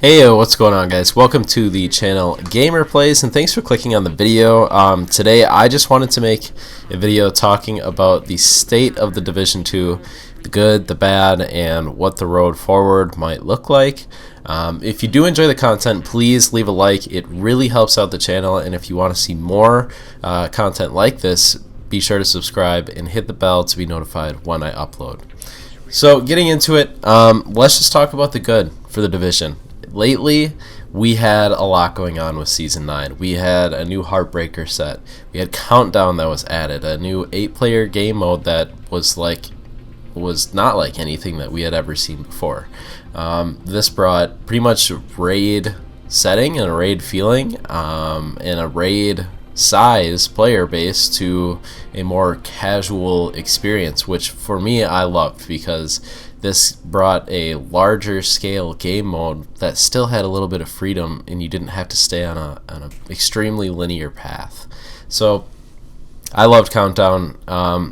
Hey, what's going on, guys? Welcome to the channel Gamer Plays, and thanks for clicking on the video. Today I just wanted to make a video talking about the state of the Division 2, the good, the bad, and what the road forward might look like. If you do enjoy the content, please leave a like. It really helps out the channel, and if you want to see more content like this, be sure to subscribe and hit the bell to be notified when I upload. So getting into it, let's just talk about the good for the Division. Lately, we had a lot going on with Season 9. We had a new Heartbreaker set. We had Countdown that was added, a new 8-player game mode that was not like anything that we had ever seen before. This brought pretty much a raid setting and a raid feeling and a raid size player base to a more casual experience, which for me I loved because this brought a larger scale game mode that still had a little bit of freedom and you didn't have to stay on a extremely linear path. So I loved Countdown.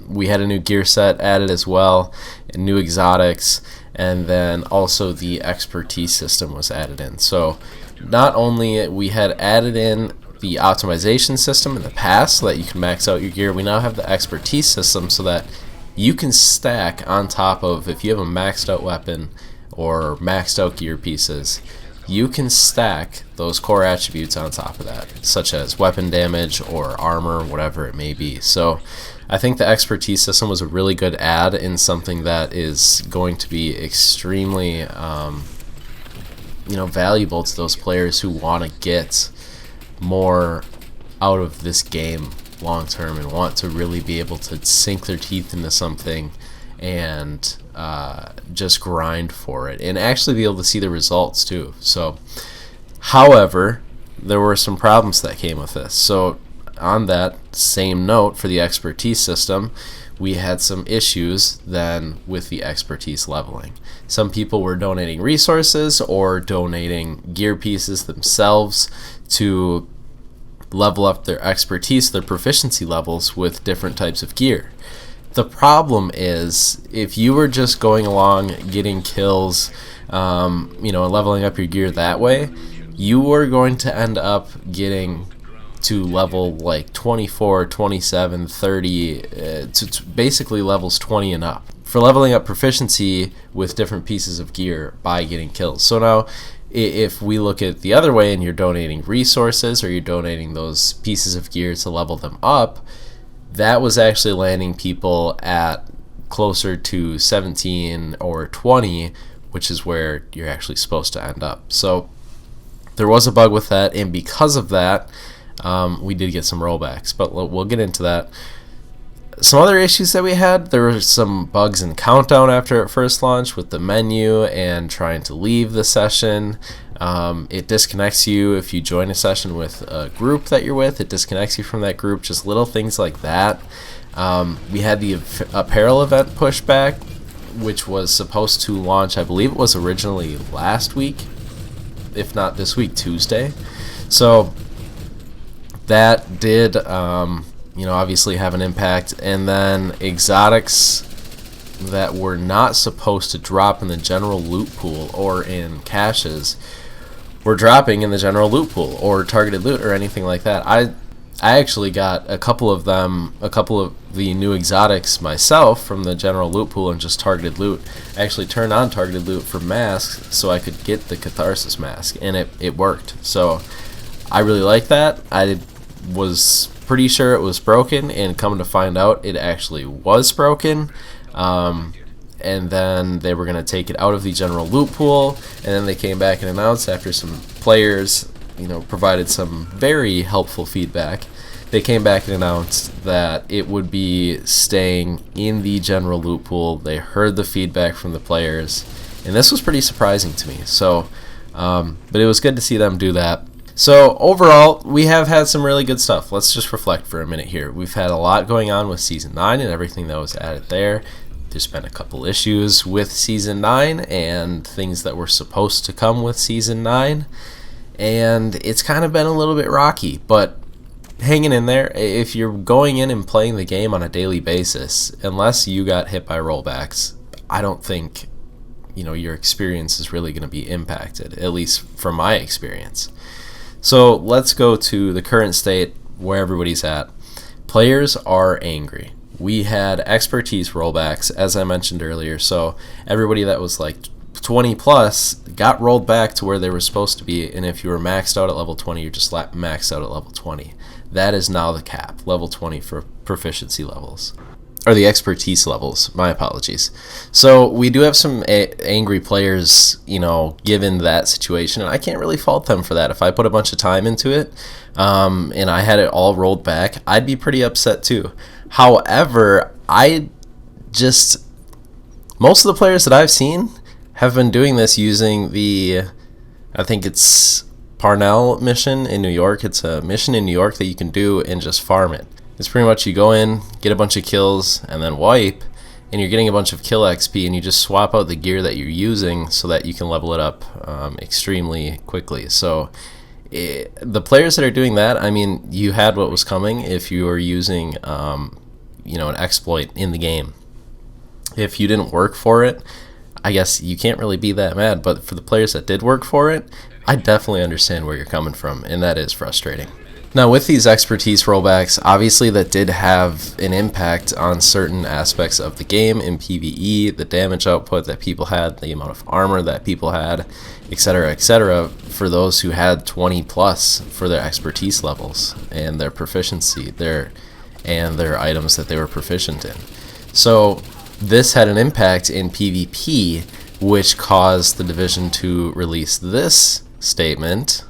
We had a new gear set added as well, and new exotics, and then also the expertise system was added in. So not only we had added in the optimization system in the past so that you can max out your gear, we now have the expertise system so that you can stack on top of, if you have a maxed out weapon or maxed out gear pieces, you can stack those core attributes on top of that, such as weapon damage or armor, whatever it may be. So I think the expertise system was a really good add in something that is going to be extremely valuable to those players who want to get more out of this game long term and want to really be able to sink their teeth into something and just grind for it and actually be able to see the results too. So, however, there were some problems that came with this. So on that same note, for the expertise system, we had some issues then with the expertise leveling. Some people were donating resources or donating gear pieces themselves to level up their expertise, their proficiency levels with different types of gear. The problem is, if you were just going along getting kills, and leveling up your gear that way, you are going to end up getting to level like 24, 27, 30, to basically levels 20 and up for leveling up proficiency with different pieces of gear by getting kills. So now, if we look at the other way and you're donating resources or you're donating those pieces of gear to level them up, that was actually landing people at closer to 17 or 20, which is where you're actually supposed to end up. So there was a bug with that, and because of that, we did get some rollbacks, but we'll get into that. Some other issues that we had, there were some bugs in Countdown after it first launched with the menu and trying to leave the session. It disconnects you if you join a session with a group that you're with. It disconnects you from that group, just little things like that. We had the apparel event pushback, which was supposed to launch, I believe it was originally last week, if not this week, Tuesday. So that did obviously have an impact. And then exotics that were not supposed to drop in the general loot pool or in caches were dropping in the general loot pool or targeted loot or anything like that. I actually got a couple of the new exotics myself from the general loot pool and just targeted loot. I actually turned on targeted loot for masks so I could get the Catharsis mask, and it worked. So I really like that. I was pretty sure it was broken, and come to find out it actually was broken. And then they were going to take it out of the general loot pool, and then they came back and announced, after some players provided some very helpful feedback, they came back and announced that it would be staying in the general loot pool. They heard the feedback from the players, and this was pretty surprising to me. So but it was good to see them do that. So overall, we have had some really good stuff. Let's just reflect for a minute here. We've had a lot going on with Season 9 and everything that was added there. There's been a couple issues with Season 9 and things that were supposed to come with Season 9. And it's kind of been a little bit rocky, but hanging in there. If you're going in and playing the game on a daily basis, unless you got hit by rollbacks, I don't think your experience is really going to be impacted, at least from my experience. So let's go to the current state where everybody's at. Players are angry. We had expertise rollbacks, as I mentioned earlier, so everybody that was like 20 plus got rolled back to where they were supposed to be, and if you were maxed out at level 20, you're just maxed out at level 20. That is now the cap, level 20 for proficiency levels. Or the expertise levels, my apologies. So we do have some angry players, given that situation, and I can't really fault them for that. If I put a bunch of time into it, and I had it all rolled back, I'd be pretty upset too. However, most of the players that I've seen have been doing this using I think it's Parnell mission in New York. It's a mission in New York that you can do and just farm it. It's pretty much you go in, get a bunch of kills, and then wipe, and you're getting a bunch of kill XP, and you just swap out the gear that you're using so that you can level it up extremely quickly. So the players that are doing that, I mean, you had what was coming if you were using an exploit in the game. If you didn't work for it, I guess you can't really be that mad, but for the players that did work for it, I definitely understand where you're coming from, and that is frustrating. Now, with these expertise rollbacks, obviously that did have an impact on certain aspects of the game in PvE, the damage output that people had, the amount of armor that people had, etc., for those who had 20 plus for their expertise levels and their proficiency, and their items that they were proficient in. So this had an impact in PvP, which caused the Division to release this statement,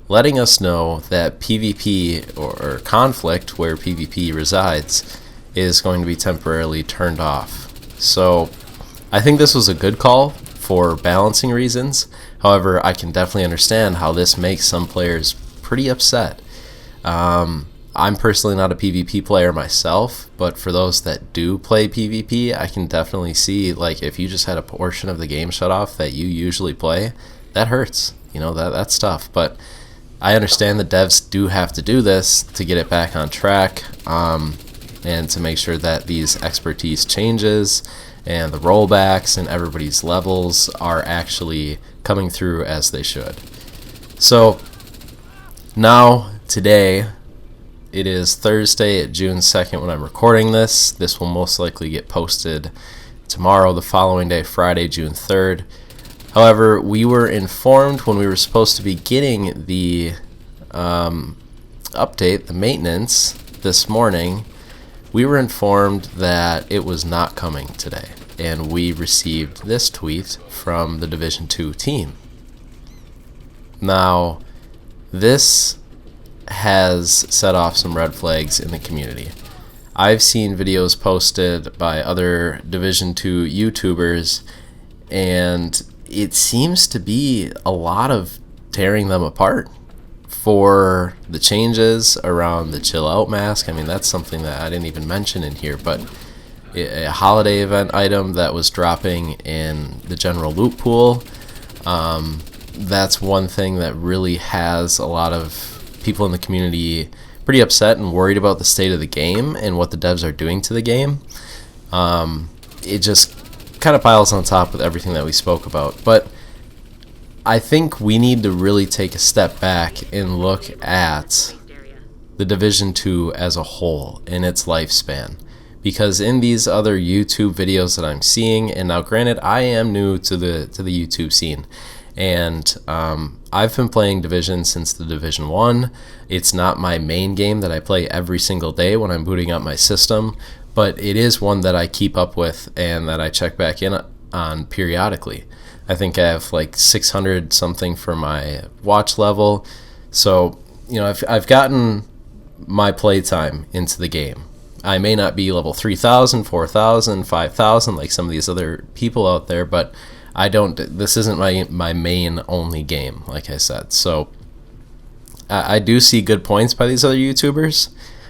letting us know that PvP, or conflict where PvP resides, is going to be temporarily turned off. So I think this was a good call for balancing reasons. However, I can definitely understand how this makes some players pretty upset. I'm personally not a PvP player myself, but for those that do play PvP, I can definitely see, like, if you just had a portion of the game shut off that you usually play, that hurts. That's tough. But I understand the devs do have to do this to get it back on track, and to make sure that these expertise changes and the rollbacks and everybody's levels are actually coming through as they should. So now, today, it is Thursday, June 2nd when I'm recording this. This will most likely get posted tomorrow, the following day, Friday, June 3rd. However, we were informed when we were supposed to be getting the update, the maintenance, this morning, we were informed that it was not coming today. And we received this tweet from the Division 2 team. Now, this has set off some red flags in the community. I've seen videos posted by other Division 2 YouTubers, and it seems to be a lot of tearing them apart for the changes around the chill out mask. I mean, that's something that I didn't even mention in here, but a holiday event item that was dropping in the general loot pool, that's one thing that really has a lot of people in the community pretty upset and worried about the state of the game and what the devs are doing to the game. It just kind of piles on top with everything that we spoke about. But I think we need to really take a step back and look at the Division 2 as a whole in its lifespan. Because in these other YouTube videos that I'm seeing, and now granted I am new to the YouTube scene, and I've been playing Division since the Division 1. It's not my main game that I play every single day when I'm booting up my system, but it is one that I keep up with and that I check back in on periodically. I think I have like 600 something for my watch level. So, I've gotten my playtime into the game. I may not be level 3,000, 4,000, 5,000 like some of these other people out there, but this isn't my main only game, like I said. So I do see good points by these other YouTubers.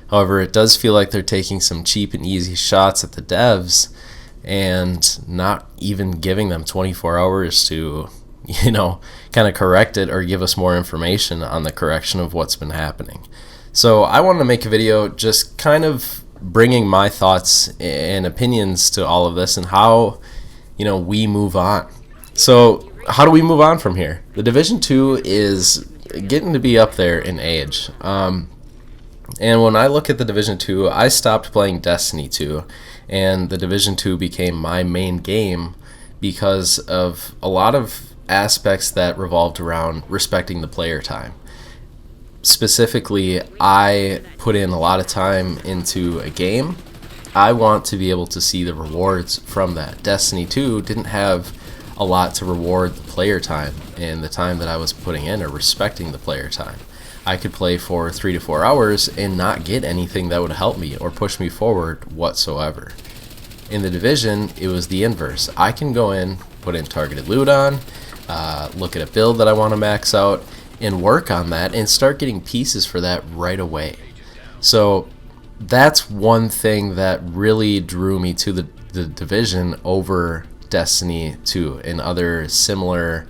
However, it does feel like they're taking some cheap and easy shots at the devs and not even giving them 24 hours to, kind of correct it or give us more information on the correction of what's been happening. So I wanted to make a video just kind of bringing my thoughts and opinions to all of this and how, we move on. So how do we move on from here? The Division 2 is getting to be up there in age. And when I look at the Division 2, I stopped playing Destiny 2, and the Division 2 became my main game because of a lot of aspects that revolved around respecting the player time. Specifically, I put in a lot of time into a game. I want to be able to see the rewards from that. Destiny 2 didn't have a lot to reward the player time and the time that I was putting in, or respecting the player time. I could play for 3 to 4 hours and not get anything that would help me or push me forward whatsoever. In the Division, it was the inverse. I can go in, put in targeted loot on, look at a build that I want to max out, and work on that and start getting pieces for that right away. So that's one thing that really drew me to the Division over Destiny 2 and other similar,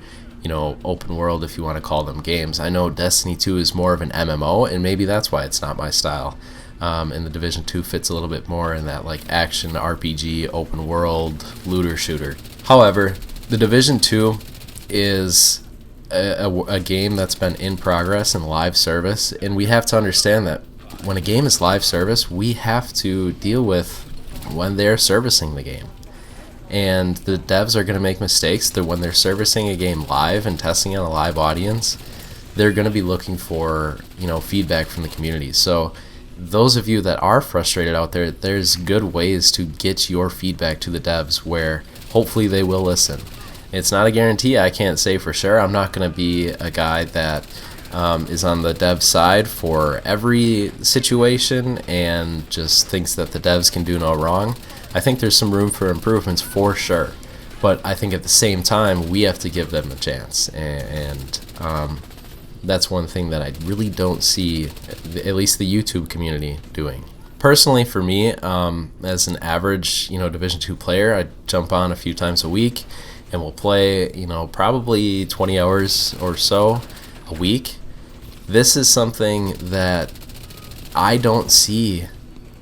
open world, if you want to call them, games. I know Destiny 2 is more of an MMO, and maybe that's why it's not my style. And the Division 2 fits a little bit more in that like action RPG, open world, looter shooter. However, the Division 2 is a game that's been in progress and live service, and we have to understand that when a game is live service, we have to deal with when they're servicing the game. And the devs are going to make mistakes. That when they're servicing a game live and testing on a live audience, they're going to be looking for feedback from the community. So those of you that are frustrated out there, there's good ways to get your feedback to the devs where hopefully they will listen. It's not a guarantee. I can't say for sure. I'm not going to be a guy that is on the dev side for every situation and just thinks that the devs can do no wrong. I think there's some room for improvements for sure, but I think at the same time we have to give them a chance, and that's one thing that I really don't see at least the YouTube community doing. Personally, for me, as an average Division 2 player, I jump on a few times a week and we'll play probably 20 hours or so a week. This is something that I don't see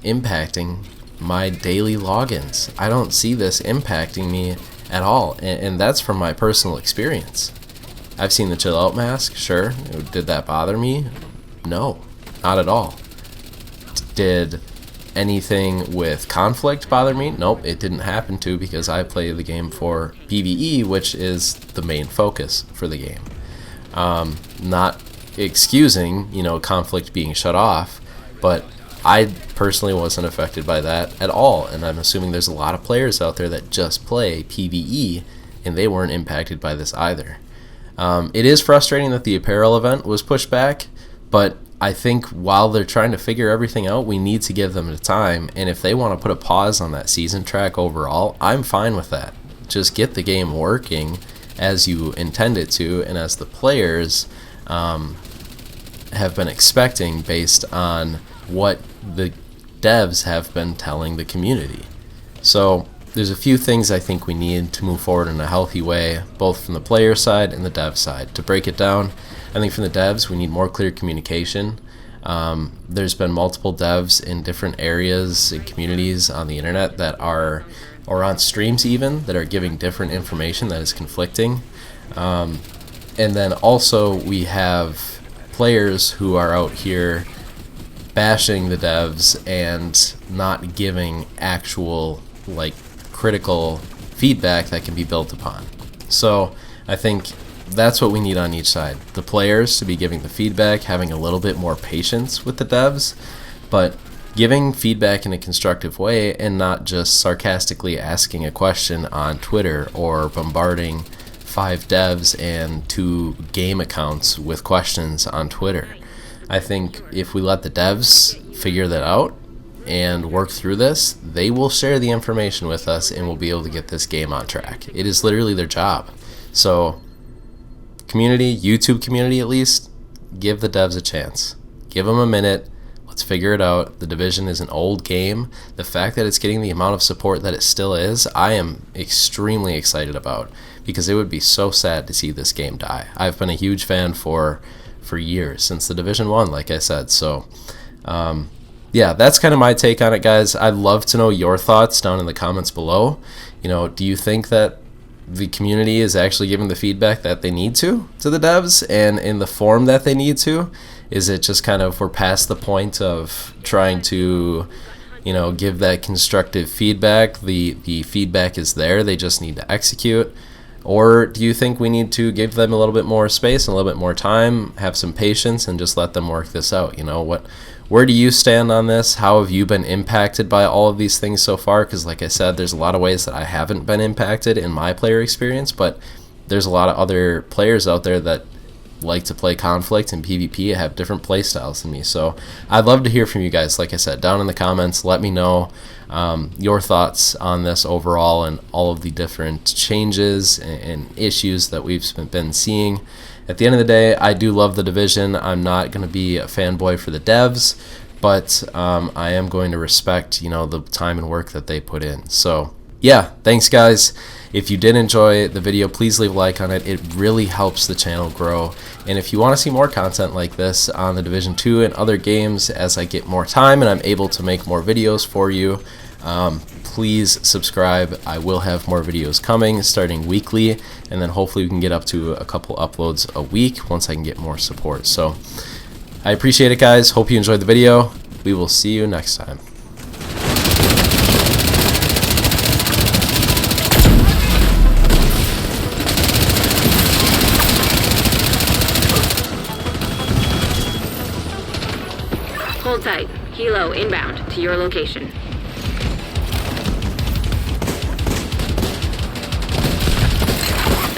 impacting my daily logins. I don't see this impacting me at all, and that's from my personal experience. I've seen the chill out mask, sure. Did that bother me? No, not at all. Did anything with conflict bother me? Nope, it didn't happen to, because I play the game for PvE, which is the main focus for the game. Not excusing, conflict being shut off, but I personally wasn't affected by that at all, and I'm assuming there's a lot of players out there that just play PvE, and they weren't impacted by this either. It is frustrating that the apparel event was pushed back, but I think while they're trying to figure everything out, we need to give them the time, and if they want to put a pause on that season track overall, I'm fine with that. Just get the game working as you intend it to, and as the players have been expecting based on what the devs have been telling the community. So there's a few things I think we need to move forward in a healthy way, both from the player side and the dev side. To break it down, I think from the devs, we need more clear communication. There's been multiple devs in different areas and communities on the internet that are, or on streams even, that are giving different information that is conflicting. And then also we have players who are out here bashing the devs and not giving actual critical feedback that can be built upon. So I think that's what we need on each side. The players to be giving the feedback, having a little bit more patience with the devs, but giving feedback in a constructive way and not just sarcastically asking a question on Twitter or bombarding 5 devs and 2 game accounts with questions on Twitter. I think if we let the devs figure that out and work through this, they will share the information with us and we'll be able to get this game on track. It is literally their job. So community, YouTube community at least, give the devs a chance. Give them a minute. Let's figure it out. The Division is an old game. The fact that it's getting the amount of support that it still is, I am extremely excited about, because it would be so sad to see this game die. I've been a huge fan for years, since the Division 1, like I said. So yeah, that's kind of my take on it, guys. I'd love to know your thoughts down in the comments below. Do you think that the community is actually giving the feedback that they need to the devs and in the form that they need to? Is it just kind of we're past the point of trying to, give that constructive feedback? The feedback is there, they just need to execute. Or do you think we need to give them a little bit more space and a little bit more time, have some patience, and just let them work this out? Where do you stand on this? How have you been impacted by all of these things so far? Because like I said, there's a lot of ways that I haven't been impacted in my player experience, but there's a lot of other players out there that like to play Conflict and PvP, have different play styles than me. So I'd love to hear from you guys. Like I said, down in the comments, let me know your thoughts on this overall and all of the different changes and issues that we've been seeing. At the end of the day, I do love the Division. I'm not going to be a fanboy for the devs, but I am going to respect, the time and work that they put in. So yeah, thanks guys. If you did enjoy the video, please leave a like on it. It really helps the channel grow. And if you want to see more content like this on the Division 2 and other games as I get more time and I'm able to make more videos for you, please subscribe. I will have more videos coming starting weekly, and then hopefully we can get up to a couple uploads a week once I can get more support. So I appreciate it guys. Hope you enjoyed the video. We will see you next time. Hold tight. Helo inbound to your location.